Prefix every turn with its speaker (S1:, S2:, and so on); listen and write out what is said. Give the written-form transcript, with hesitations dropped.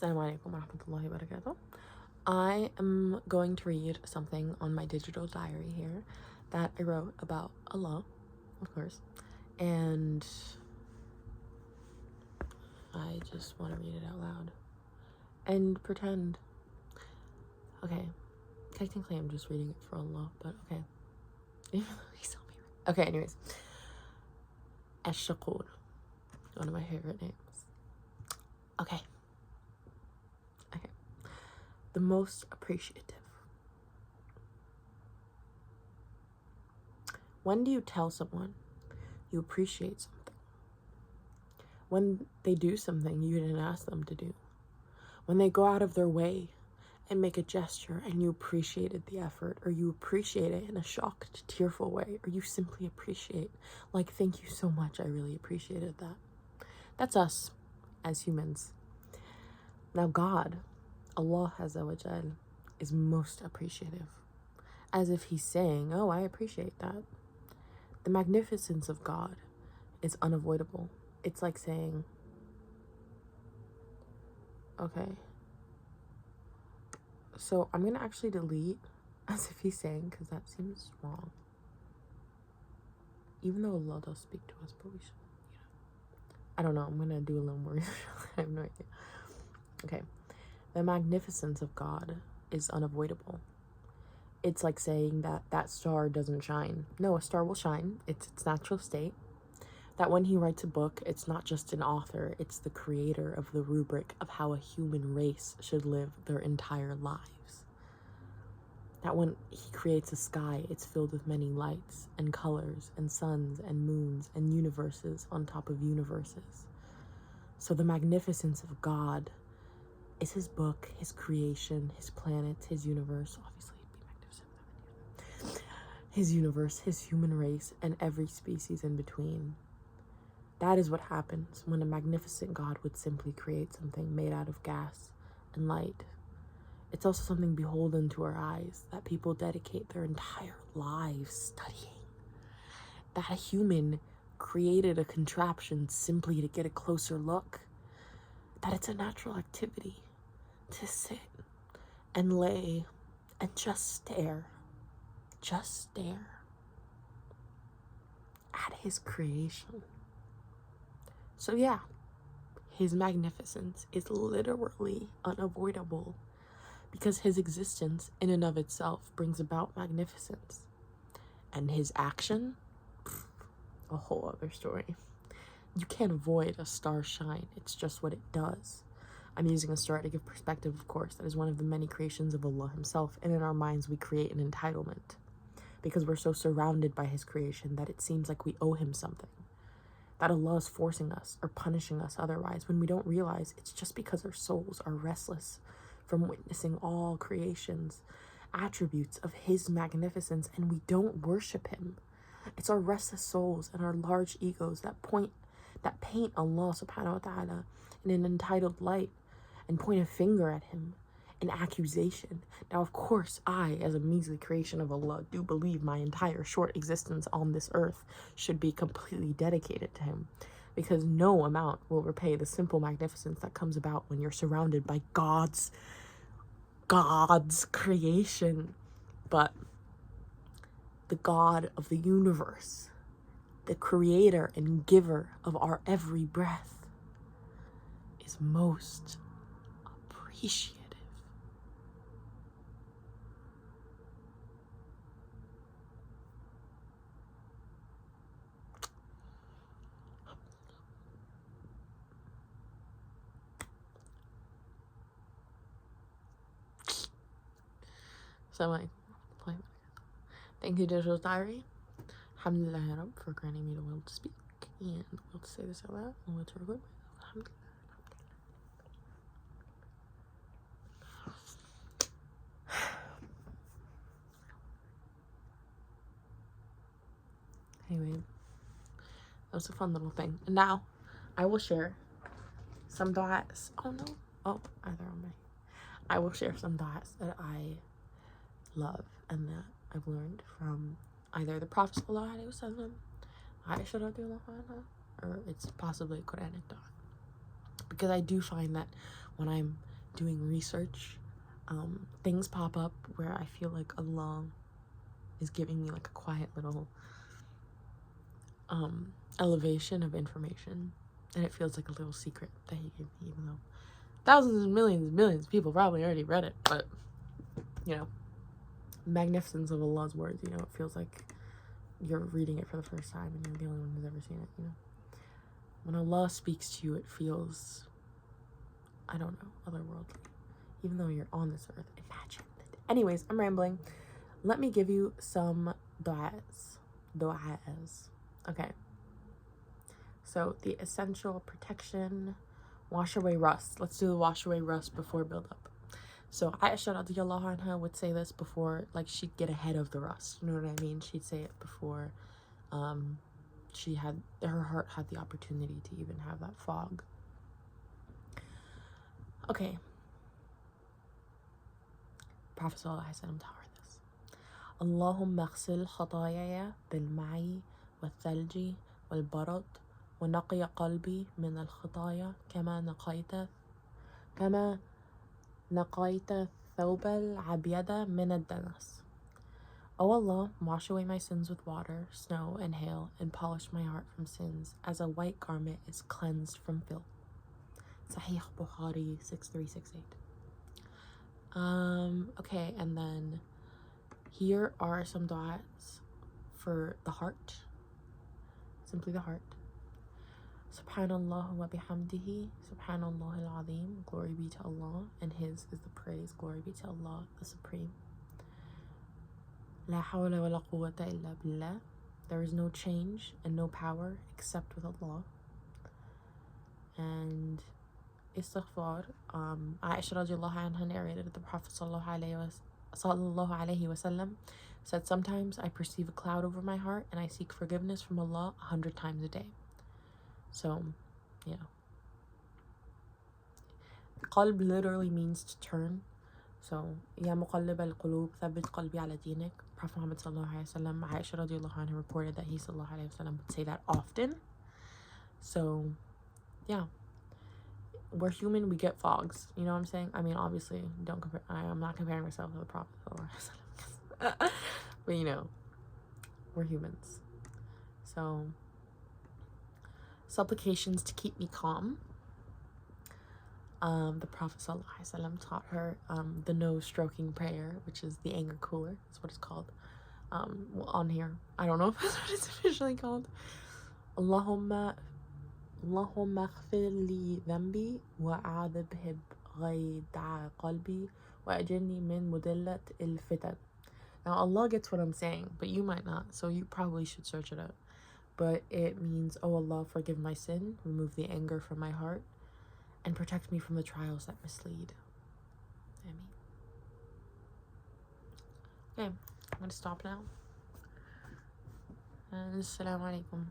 S1: Assalamu alaikum wa rahmatullahi wa barakatuh. I am going to read something on my digital diary here that I wrote about Allah, of course, and I just want to read it out loud and pretend. Okay, technically I'm just reading it for Allah, but okay. Even though he saw me. Okay, anyways. Ash-Shakur, one of my favorite names. Okay. The most appreciative. When do you tell someone you appreciate something? When they do something you didn't ask them to do. When they go out of their way and make a gesture and you appreciated the effort, or you appreciate it in a shocked, tearful way, or you simply appreciate, like, thank you so much, I really appreciated that. That's us as humans. Now God, Allah Azza wa Jal, is most appreciative, as if he's saying, oh, I appreciate that. The magnificence of God is unavoidable. It's like saying, okay, so I'm gonna actually delete as if he's saying, because that seems wrong. Even though Allah does speak to us, but we should, I don't know, I'm gonna do a little more research. I have no idea. Okay. The magnificence of God is unavoidable. It's like saying that that star doesn't shine. No, a star will shine. It's its natural state. That when he writes a book, it's not just an author, it's the creator of the rubric of how a human race should live their entire lives. That when he creates a sky, it's filled with many lights and colors and suns and moons and universes on top of universes. So the magnificence of God is his book, his creation, his planets, his universe. Obviously, it'd be magnificent. His universe, his human race, and every species in between. That is what happens when a magnificent God would simply create something made out of gas and light. It's also something beholden to our eyes that people dedicate their entire lives studying. That a human created a contraption simply to get a closer look. That it's a natural activity to sit and lay and just stare at his creation. So yeah, his magnificence is literally unavoidable because his existence in and of itself brings about magnificence. And his action, a whole other story. You can't avoid a star's shine. It's just what it does. I'm using a star to give perspective, of course. That is one of the many creations of Allah himself. And in our minds, we create an entitlement because we're so surrounded by his creation that it seems like we owe him something. That Allah is forcing us or punishing us otherwise, when we don't realize it's just because our souls are restless from witnessing all creations, attributes of his magnificence, and we don't worship him. It's our restless souls and our large egos that paint Allah subhanahu wa ta'ala in an entitled light and point a finger at him, an accusation. Now, of course, I, as a measly creation of Allah, do believe my entire short existence on this earth should be completely dedicated to him, because no amount will repay the simple magnificence that comes about when you're surrounded by God's creation. But the God of the universe, the creator and giver of our every breath, is most appreciative. So thank you, Digital Diary. Alhamdulillah ya Rabb, for granting me the will to speak and the will to say this out loud and the will to record. Alhamdulillah. Anyway, that was a fun little thing. And now I will share some dots. Oh no. Oh, either on my. I will share some dots that I love and that I've learned from either the Prophet sallallahu alaihi wasallam, Aisha radiallahu anha, or it's possibly a Quranic dot. Because I do find that when I'm doing research, things pop up where I feel like Allah is giving me like a quiet little elevation of information, and it feels like a little secret that he gave me, even though thousands and millions of people probably already read it. But you know, magnificence of Allah's words, you know, it feels like you're reading it for the first time and you're the only one who's ever seen it, you know. When Allah speaks to you, it feels, I don't know, otherworldly, even though you're on this earth. Imagine that. Anyways, I'm rambling. Let me give you some du'as. Okay, so the essential protection, wash away rust. Let's do the wash away rust before build up. So Aisha radiallahu anha would say this before, like, she'd get ahead of the rust, you know what I mean? She'd say it before her heart had the opportunity to even have that fog. Okay, Prophet sallallahu alaihi wasallam taught her this. Allahumma اغسل خطاياي بالماء والثلج والبرد ونقي قلبي من الخطايا كما نقيت الثوب الأبيض من الدنس. O Allah, wash away my sins with water, snow, and hail, and polish my heart from sins, as a white garment is cleansed from filth. Sahih Bukhari 6368. Okay, and then here are some du'as for the heart. Simply the heart. Subhanallah wa bihamdihi, Subhanallah al-Azim, glory be to Allah, and His is the praise, glory be to Allah, the Supreme. La hawla wa la quwwata illa billah, there is no change and no power except with Allah. And istighfar, Aisha radiallahu anha narrated that the Prophet sallallahu alaihi wasallam said, sometimes I perceive a cloud over my heart and I seek forgiveness from Allah 100 times a day. So, yeah. Qalb literally means to turn. So, Ya muqallib al-qulub, thabbit qalbi ala dinik. Prophet Muhammad sallallahu alaihi wasallam, Aisha radiallahu anha reported that he sallallahu alaihi wasallam would say that often. So, yeah. We're human, we get fogs. You know what I'm saying? I mean, obviously, don't compare. I'm not comparing myself to the Prophet sallallahu alaihi wasallam. But, you know, we're humans. So, supplications to keep me calm. The Prophet ﷺ taught her the nose stroking prayer, which is the anger cooler. That's what it's called. On here, I don't know if that's what it's officially called. Allahumma اغفر لي ذنبي وأعذب غيدع قلبي وأجرني من مضلة الفتن. Now Allah gets what I'm saying, but you might not, so you probably should search it out. But it means, oh Allah, forgive my sin, remove the anger from my heart, and protect me from the trials that mislead. Ameen. Okay, I'm going to stop now. And Assalamu alaikum.